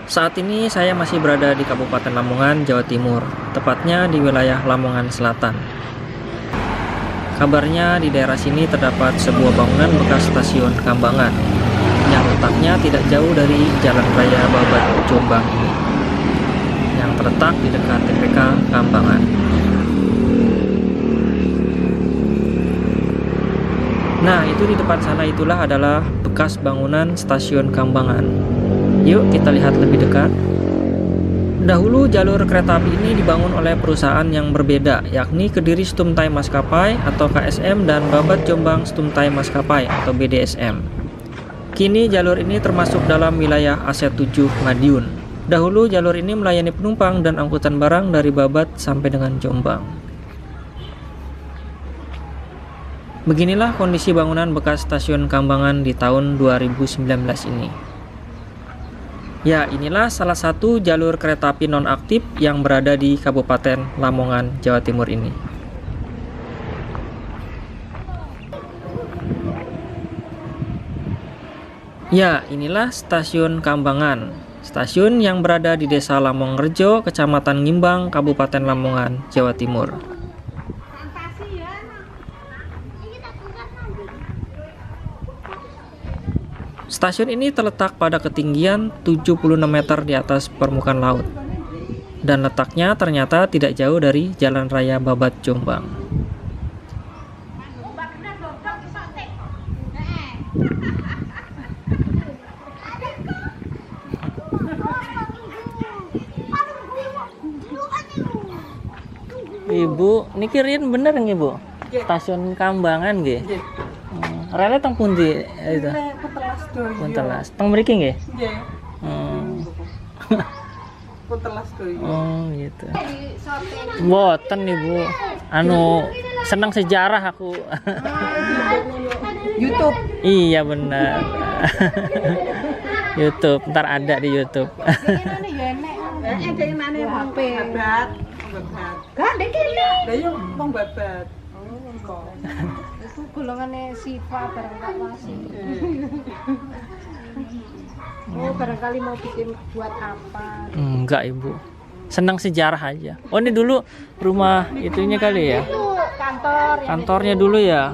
Saat ini saya masih berada di Kabupaten Lamongan, Jawa Timur, tepatnya di wilayah Lamongan Selatan. Kabarnya di daerah sini terdapat sebuah bangunan bekas stasiun Kambangan yang letaknya tidak jauh dari Jalan Raya Babat Jombang ini, yang terletak di dekat TPK Kambangan. Nah, itu di depan sana itulah adalah bekas bangunan stasiun Kambangan. Yuk kita lihat lebih dekat. Dahulu jalur kereta api ini dibangun oleh perusahaan yang berbeda, yakni Kediri Stumtai Maskapai atau KSM dan Babat Jombang Stumtai Maskapai atau BDSM. Kini jalur ini termasuk dalam wilayah Aset 7 Madiun. Dahulu jalur ini melayani penumpang dan angkutan barang dari Babat sampai dengan Jombang. Beginilah kondisi bangunan bekas stasiun Kambangan di tahun 2019 ini. Ya, inilah salah satu jalur kereta api nonaktif yang berada di Kabupaten Lamongan, Jawa Timur ini. Ya, inilah stasiun Kambangan. Stasiun yang berada di Desa Lamongrejo, Kecamatan Ngimbang, Kabupaten Lamongan, Jawa Timur. Stasiun ini terletak pada ketinggian 76 meter di atas permukaan laut, dan letaknya ternyata tidak jauh dari Jalan Raya Babat Jombang. Ibu, niki riyen bener nggih, Bu? Stasiun Kambangan nggih. Rele teng pundi itu? Puntelas. Teng mriki nggih? Nggih. Puntelas doyo. Oh, gitu. Mboten Ibu. Anu senang sejarah aku. YouTube. Iya benar. YouTube, ntar ada di YouTube. Babat. Kan dek kene. Lah yo wong babat. Itu golongannya Siva barang tak wasi. Oh, barangkali mau bikin buat apa? Enggak Ibu. Senang sejarah aja. Oh, ini dulu rumah itunya kali ya? Itu kantor. Kantornya dulu ya?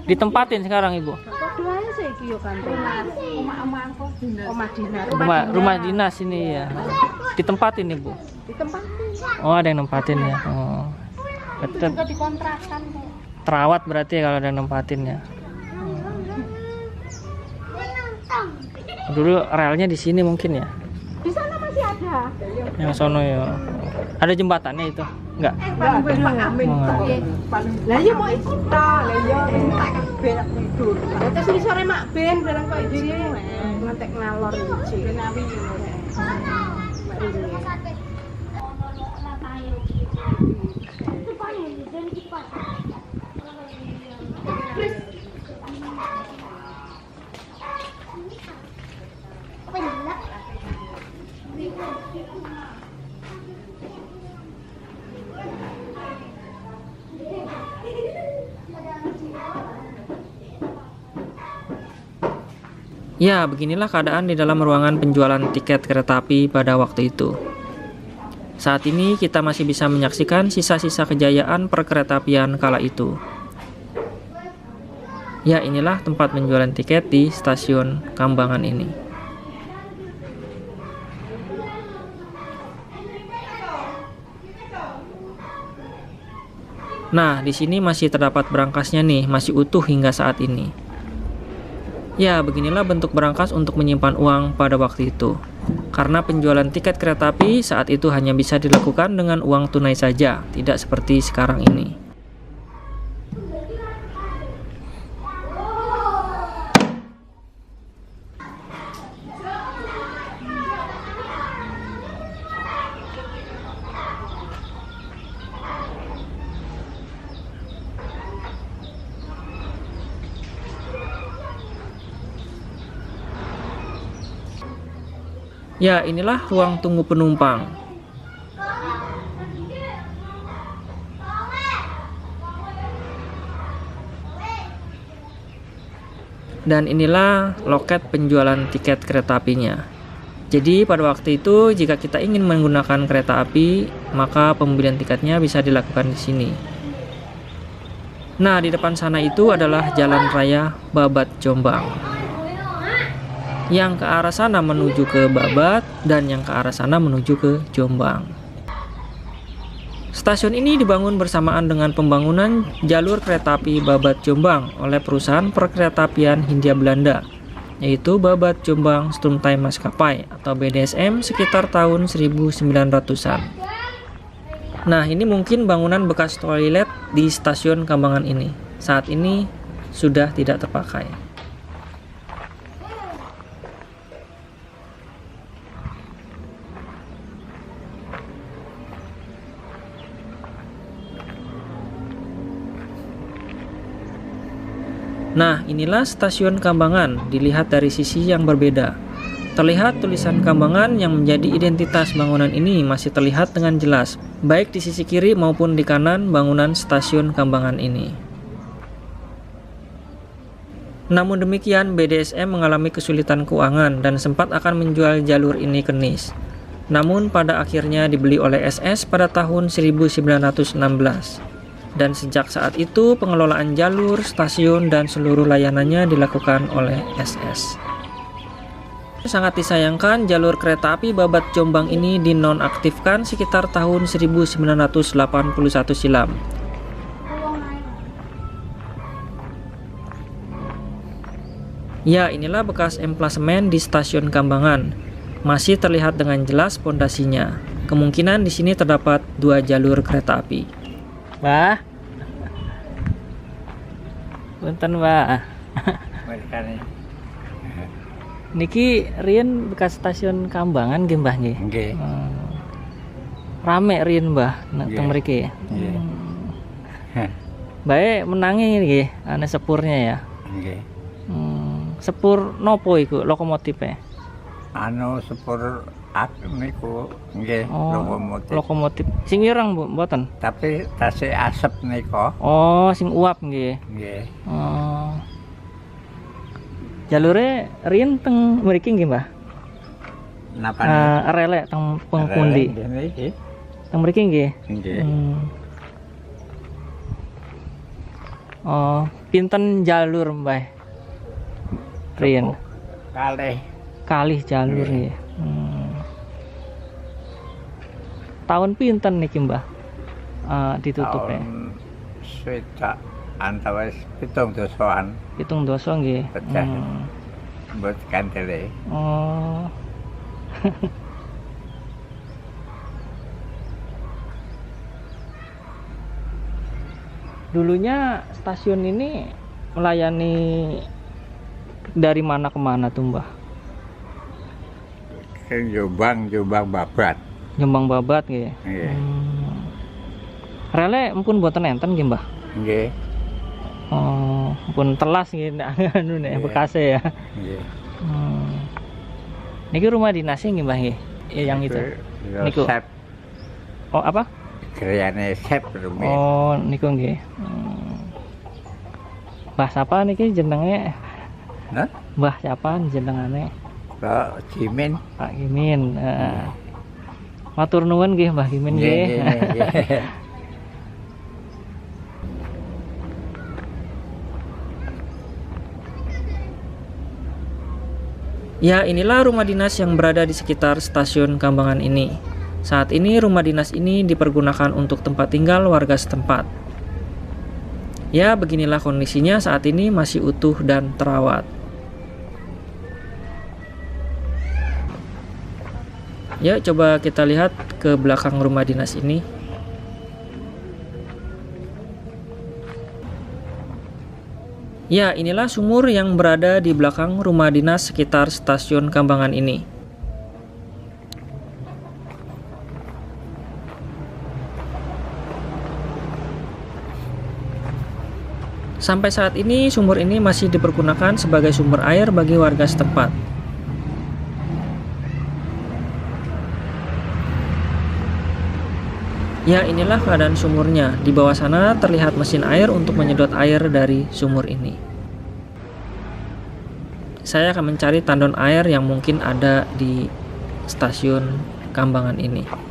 Ditempatin sekarang Ibu? Keduanya sih iki yo kantor. Omah-omahku dinas. Rumah dinas ini ya. Ditempatin Ibu? Di tempat Oh, ada yang nempatin ya. Oh. Betul. juga dikontrakan kok. Terawat berarti kalau ada yang nempatin ya. Dulu relnya di sini mungkin ya. Di sana masih ada. Yang sono ya. Ada jembatannya itu? Enggak. Pak Amin. Lah iya mau ikut ta. Lah yo banyak tidur. Terus di sore mak ben barang kok iki ngantek ngalor iki. Benawi yo. Ya, beginilah keadaan di dalam ruangan penjualan tiket kereta api pada waktu itu. Saat ini kita masih bisa menyaksikan sisa-sisa kejayaan perkeretaapian kala itu. Ya, inilah tempat penjualan tiket di stasiun Kambangan ini. Nah, di sini masih terdapat berangkasnya nih, masih utuh hingga saat ini. Ya, beginilah bentuk berangkas untuk menyimpan uang pada waktu itu. Karena penjualan tiket kereta api saat itu hanya bisa dilakukan dengan uang tunai saja, tidak seperti sekarang ini. Ya, inilah ruang tunggu penumpang. Dan inilah loket penjualan tiket kereta apinya. Jadi pada waktu itu jika kita ingin menggunakan kereta api, maka pembelian tiketnya bisa dilakukan di sini. Nah, di depan sana itu adalah Jalan Raya Babat Jombang. Yang ke arah sana menuju ke Babat dan yang ke arah sana menuju ke Jombang. Stasiun ini dibangun bersamaan dengan pembangunan jalur kereta api Babat Jombang oleh perusahaan perkeretaapian Hindia Belanda, yaitu Babat Jombang Stoomtime Maskapai atau BDSM sekitar tahun 1900-an. Nah, ini mungkin bangunan bekas toilet di stasiun Kambangan ini. Saat ini sudah tidak terpakai. Nah, inilah stasiun Kambangan dilihat dari sisi yang berbeda. Terlihat tulisan Kambangan yang menjadi identitas bangunan ini masih terlihat dengan jelas, baik di sisi kiri maupun di kanan bangunan stasiun Kambangan ini. Namun demikian, BDSM mengalami kesulitan keuangan dan sempat akan menjual jalur ini ke NIS. Namun pada akhirnya dibeli oleh SS pada tahun 1916. Dan sejak saat itu pengelolaan jalur, stasiun, dan seluruh layanannya dilakukan oleh SS. Sangat disayangkan jalur kereta api Babat Jombang ini dinonaktifkan sekitar tahun 1981 silam. Ya, inilah bekas emplasemen di stasiun Kambangan. Masih terlihat dengan jelas pondasinya. Kemungkinan di sini terdapat 2 jalur kereta api. Bah, punten bah. Niki Rien bekas stasiun Kambangan nggih Mbah nggih. Nggih. Rame Rien Mbah nek teng mriki. Nggih. Bae menangi nggih ane sepurnya ya. Nggih. Sepur nopo iku lokomotife? Anu sepur niku nggih Lokomotif. Sing ireng mboten? Tapi tasih asep nika. Oh, sing uap nggih. Nggih. Oh. Jalure Rien teng mriki nggih, Mbah? Napa? Relek teng Pengkundi. Nggih. Teng mriki nggih. Nggih. Oh, pinten jalur, Mbah? Rien. Kalih jalur ya. Tahun pinten niki Mbah ditutup ya? Swidak antawis 7 dosoan. 7 doso nggih. Pecah. Mbot kandele. Oh. Dulunya stasiun ini melayani dari mana ke mana tuh Mbah? Ke Jombang Babat. Jombang Babat nggih. Nggih. Rele empun boten enten nggih Mbah? Nggih. Oh, pun telas nggih anu nek bekase ya. Nggih. Niki rumah dinas nggih Mbah nggih? Yang itu. Niku. Sep. Oh, apa? Kriane sep rumit. Oh, niku nggih. Mbah sapa niki jenenge? Hah? Mbah siapa jenengane? Pak Jimin. Pak Gimin. Matur nuwun nggih Mbah Gimin nggih. Ya, inilah rumah dinas yang berada di sekitar stasiun Kambangan ini. Saat ini rumah dinas ini dipergunakan untuk tempat tinggal warga setempat. Ya, beginilah kondisinya saat ini masih utuh dan terawat. Ya, coba kita lihat ke belakang rumah dinas ini. Ya, inilah sumur yang berada di belakang rumah dinas sekitar stasiun Kambangan ini. Sampai saat ini sumur ini masih dipergunakan sebagai sumber air bagi warga setempat. Ya, inilah keadaan sumurnya. Di bawah sana terlihat mesin air untuk menyedot air dari sumur ini. Saya akan mencari tandon air yang mungkin ada di stasiun Kambangan ini.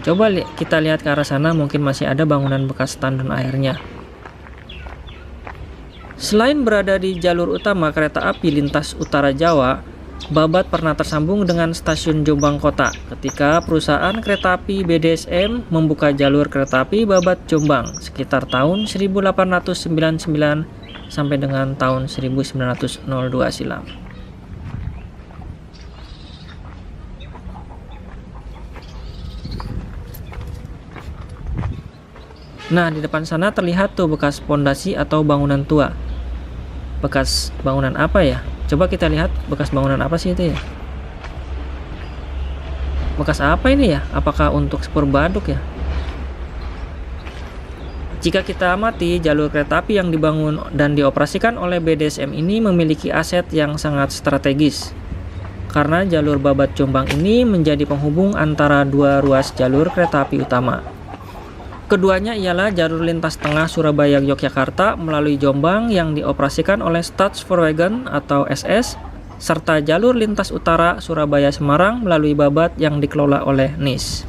Coba kita lihat ke arah sana, mungkin masih ada bangunan bekas tandon airnya. Selain berada di jalur utama kereta api lintas utara Jawa, Babat pernah tersambung dengan stasiun Jombang Kota ketika perusahaan kereta api BDSM membuka jalur kereta api Babat Jombang sekitar tahun 1899 sampai dengan tahun 1902 silam. Nah, di depan sana terlihat tuh bekas pondasi atau bangunan tua. Bekas bangunan apa ya? Coba kita lihat bekas bangunan apa sih itu ya? Bekas apa ini ya? Apakah untuk spur baduk ya? Jika kita amati, jalur kereta api yang dibangun dan dioperasikan oleh BDSM ini memiliki aset yang sangat strategis. Karena jalur Babat Jombang ini menjadi penghubung antara dua ruas jalur kereta api utama. Keduanya ialah jalur lintas tengah Surabaya-Yogyakarta melalui Jombang yang dioperasikan oleh Stadspoorwegen atau SS, serta jalur lintas utara Surabaya-Semarang melalui Babat yang dikelola oleh NIS.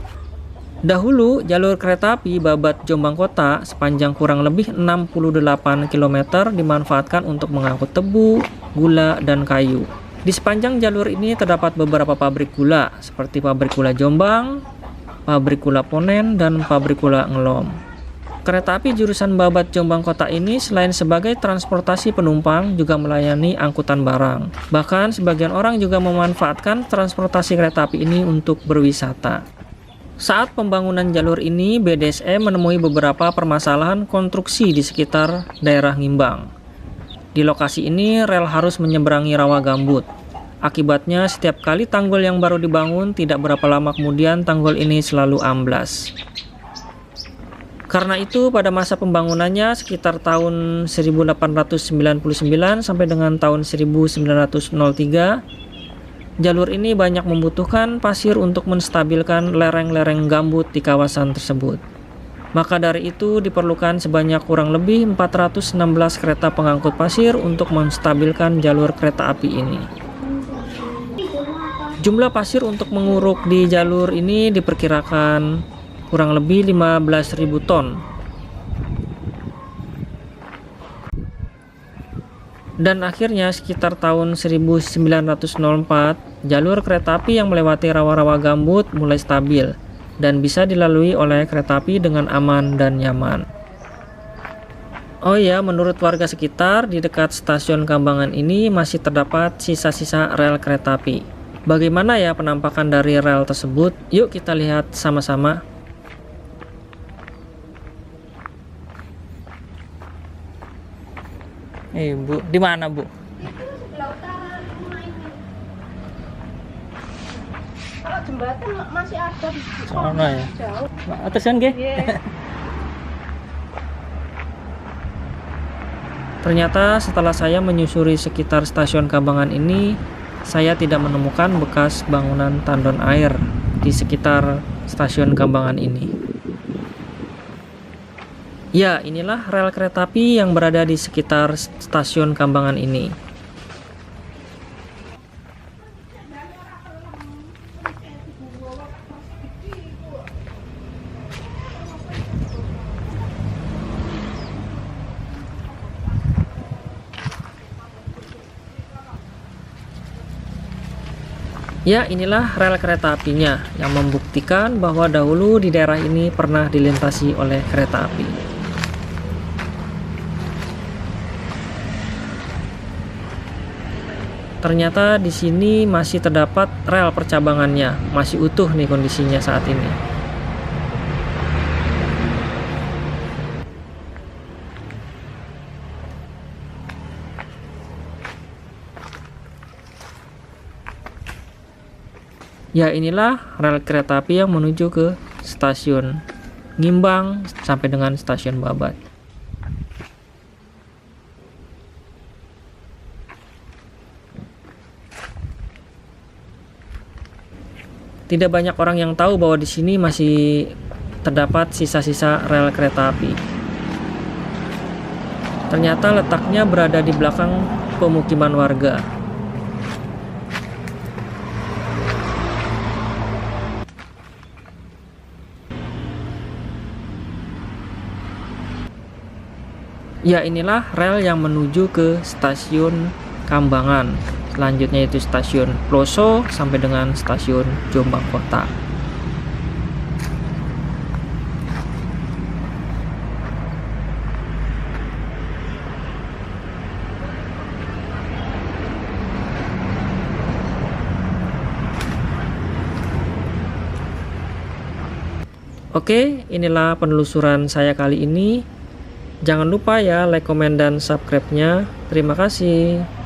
Dahulu, jalur kereta api Babat Jombang Kota sepanjang kurang lebih 68 km dimanfaatkan untuk mengangkut tebu, gula, dan kayu. Di sepanjang jalur ini terdapat beberapa pabrik gula, seperti pabrik gula Jombang, pabrik gula Ponen, dan pabrik gula Ngelom. Kereta api jurusan Babat Jombang Kota ini selain sebagai transportasi penumpang juga melayani angkutan barang. Bahkan sebagian orang juga memanfaatkan transportasi kereta api ini untuk berwisata. Saat pembangunan jalur ini, BDSM menemui beberapa permasalahan konstruksi di sekitar daerah Ngimbang. Di lokasi ini rel harus menyeberangi rawa gambut. Akibatnya setiap kali tanggul yang baru dibangun, tidak berapa lama kemudian tanggul ini selalu amblas. Karena itu pada masa pembangunannya sekitar tahun 1899 sampai dengan tahun 1903, jalur ini banyak membutuhkan pasir untuk menstabilkan lereng-lereng gambut di kawasan tersebut. Maka dari itu diperlukan sebanyak kurang lebih 416 kereta pengangkut pasir untuk menstabilkan jalur kereta api ini. Jumlah pasir untuk menguruk di jalur ini diperkirakan kurang lebih 15.000 ton. Dan akhirnya sekitar tahun 1904, jalur kereta api yang melewati rawa-rawa gambut mulai stabil dan bisa dilalui oleh kereta api dengan aman dan nyaman. Oh ya, menurut warga sekitar, di dekat stasiun Kambangan ini masih terdapat sisa-sisa rel kereta api. Bagaimana ya penampakan dari rel tersebut? Yuk kita lihat sama-sama. Bu, di mana, Bu? Kalau jembatan masih ada di Sono ya. jauh. Atesan nggih? Iya. Ternyata setelah saya menyusuri sekitar stasiun Kambangan ini, saya tidak menemukan bekas bangunan tandon air di sekitar stasiun Kambangan ini. Ya, inilah rel kereta api yang berada di sekitar stasiun Kambangan ini. Ya, inilah rel kereta apinya yang membuktikan bahwa dahulu di daerah ini pernah dilintasi oleh kereta api. Ternyata di sini masih terdapat rel percabangannya, masih utuh nih kondisinya saat ini. Ya, inilah rel kereta api yang menuju ke stasiun Ngimbang sampai dengan stasiun Babat. Tidak banyak orang yang tahu bahwa di sini masih terdapat sisa-sisa rel kereta api. Ternyata letaknya berada di belakang pemukiman warga. Ya, inilah rel yang menuju ke stasiun Kambangan. Selanjutnya itu stasiun Ploso sampai dengan stasiun Jombang Kota. Oke, inilah penelusuran saya kali ini. Jangan lupa ya like, komen, dan subscribe-nya. Terima kasih.